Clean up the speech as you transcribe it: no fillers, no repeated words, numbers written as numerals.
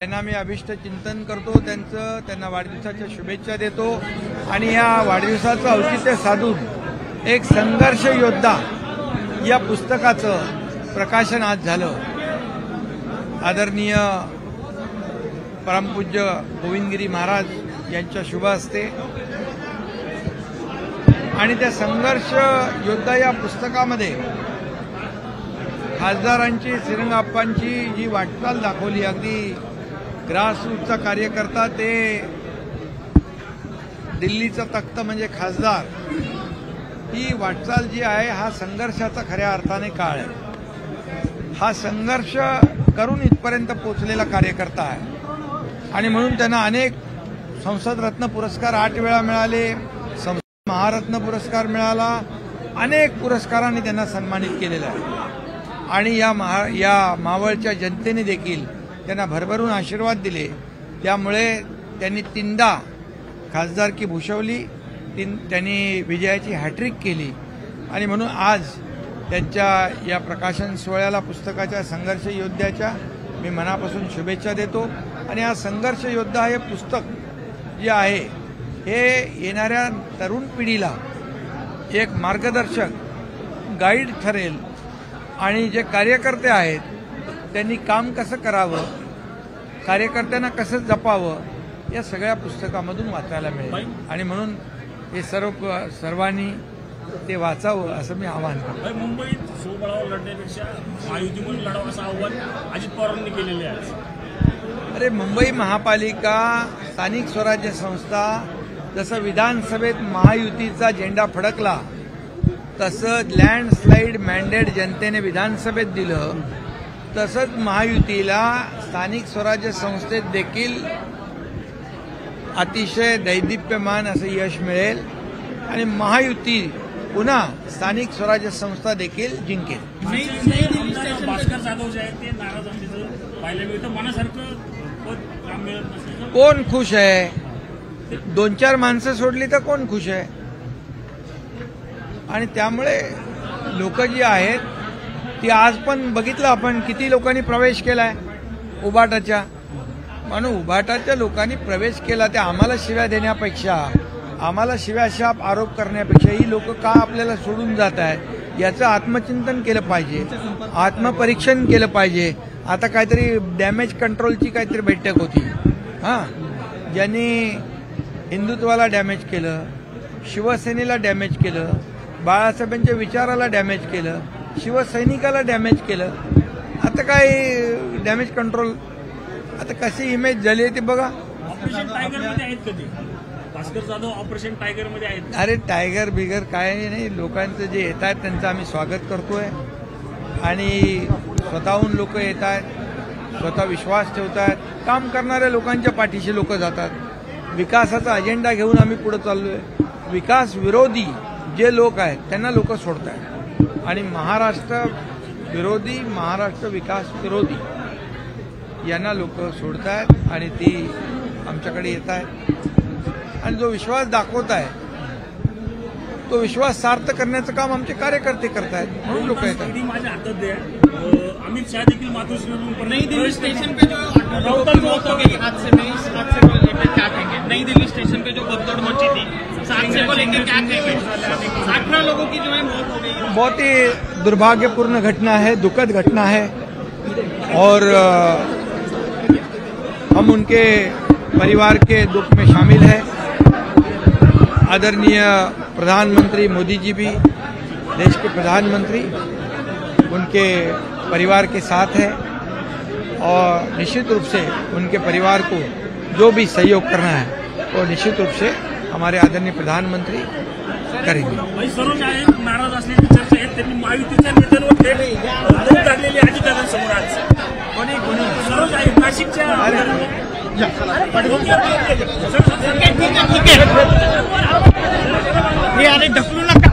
त्यांना मी अभिष्ट चिंतन करतो, त्यांना वाढदिवसाच्या शुभेच्छा देतो आणि या वाढदिवसाचं औचित्य साधून एक संघर्ष योद्धा या पुस्तकाचं प्रकाशन आज झालं। आदरणीय परमपूज्य गोविंदगिरी महाराज यांच्या शुभ हस्ते आणि त्या संघर्ष योद्धा या पुस्तकामध्ये खासदारांची श्रीरंगाप्पांची जी वाटचाल दाखवली, अगदी ग्रासरूटचा कार्यकर्ता ते दिल्लीचा तख्त म्हणजे खासदार, ही वाटचाल जी आहे हा संघर्षाचा खऱ्या अर्थाने काळ आहे। हा संघर्ष करून इथपर्यंत पोहोचलेला कार्यकर्ता आहे आणि म्हणून त्यांना अनेक संसद रत्न पुरस्कार 8 वेळा मिळाले, महारत्न पुरस्कार मिळाला, अनेक पुरस्कारांनी त्यांना सन्मानित केलेलं आहे आणि या मावळच्या जनतेने देखील त्यांना भरभरून आशीर्वाद दिले। त्यामुळे त्यांनी 3दा खासदारकी भूषवली, त्यांनी विजयाची हॅट्रिक केली आणि म्हणून आज त्यांच्या या प्रकाशन सोहळ्याला पुस्तकाच्या संघर्ष योद्ध्याच्या मी मनापासून शुभेच्छा देतो। आणि हा संघर्ष योद्धा हे पुस्तक जे आहे हे येणाऱ्या तरुण पिढीला एक मार्गदर्शक गाईड ठरेल आणि जे कार्यकर्ते आहेत त्यांनी काम कसं करावं, कार्यकर्त्यांना कसं जपावं या सगळ्या पुस्तकामधून वाचायला मिळेल आणि म्हणून हे सर्वांनी ते वाचावं असं मी आवाहन करतो। मुंबईत स्वबळावर लढण्यापेक्षा महायुतीमधून लढावं असं आव्हान अजित पवारांनी केलेले आहे। अरे मुंबई महापालिका, स्थानिक स्वराज्य संस्था, जसं विधानसभेत महायुतीचा झेंडा फडकला तसंच लँडस्लाईड मॅन्डेट जनतेने विधानसभेत दिलं, तसंच महायुतीला स्थानिक स्वराज्य संस्थेत देखील अतिशय दैदिप्यमान असं यश मिळेल आणि महायुती पुन्हा स्थानिक स्वराज्य संस्था देखील जिंकेल। भास्कर जाधव जे आहेत ते नाराज असल्याचं पाहायला मिळतं, मनासारखं काम मिळत नसल्याचं। कोण खुश आहे? 2-4 माणसं सोडली तर कोण खुश आहे? आणि त्यामुळे लोक जी आहेत ती आज पण बघितलं आपण किती लोकांनी प्रवेश केलाय उबाटाच्या, म्हणून उबाटाच्या लोकांनी प्रवेश केला ते आम्हाला शिव्या देण्यापेक्षा, आम्हाला शिव्याशाप आरोप करण्यापेक्षा ही लोक का आपल्याला सोडून जात आहेत याचं आत्मचिंतन केलं पाहिजे, आत्मपरीक्षण केलं पाहिजे। आता काहीतरी डॅमेज कंट्रोलची काहीतरी बैठक होती, ज्यांनी हिंदुत्वाला डॅमेज केलं, शिवसेनेला डॅमेज केलं, बाळासाहेबांच्या विचाराला डॅमेज केलं, शिवसैनिकाला डॅमेज केलं। आता काय डॅमेज कंट्रोल, आता कशी इमेज झाली आहे ते बघा। ऑपरेशन टायगरमध्ये आहेत कधी भास्कर जाधव? ऑपरेशन टायगरमध्ये आहेत? अरे टायगर बिगर काय नाही, लोकांचं जे येत आहेत त्यांचं आम्ही स्वागत करतोय आणि स्वतःहून लोक येत आहेत, स्वतः विश्वास ठेवत आहेत, काम करणाऱ्या लोकांच्या पाठीशी लोक जातात। विकासाचा अजेंडा घेऊन आम्ही पुढे चाललोय। विकास विरोधी जे लोक आहेत त्यांना लोक सोडत आहेत आणि महाराष्ट्र विरोधी, महाराष्ट्र विकास विरोधी यांना लोक सोडत आहेत आणि ती आमच्याकडे येत आहेत आणि जो विश्वास दाखवत आहे तो विश्वास सार्थ करण्याचं काम आमचे कार्यकर्ते करत आहेत, म्हणून लोक येतात। माझ्या हातात द्या, अमित शाह देखील मातोश्री नई दिल्ली स्टेशन पे जो हादसे में क्या कहेंगे? नई दिल्ली स्टेशन पे जो भगदड़ मची थी, हादसे को लेकर क्या कहेंगे? 18 लोगों की जो है मौत हो गई। बहुत ही दुर्भाग्यपूर्ण घटना है, दुखद घटना है और हम उनके परिवार के दुख में शामिल हैं। आदरणीय प्रधानमंत्री मोदी जी भी, देश के प्रधानमंत्री, उनके परिवार के साथ है और निश्चित रूप से उनके परिवार को जो भी सहयोग करना है वो निश्चित रूप से हमारे आदरणीय प्रधानमंत्री करेंगे। सरोज आहेत नाराज असल्याची चर्चा आहे, त्यांनी महायुतीच्या नेत्यांवर थेट टाकलेली अजितदादांसमोर आज। कोणी सरोज आहेत नाशिकच्या ढकलू नका।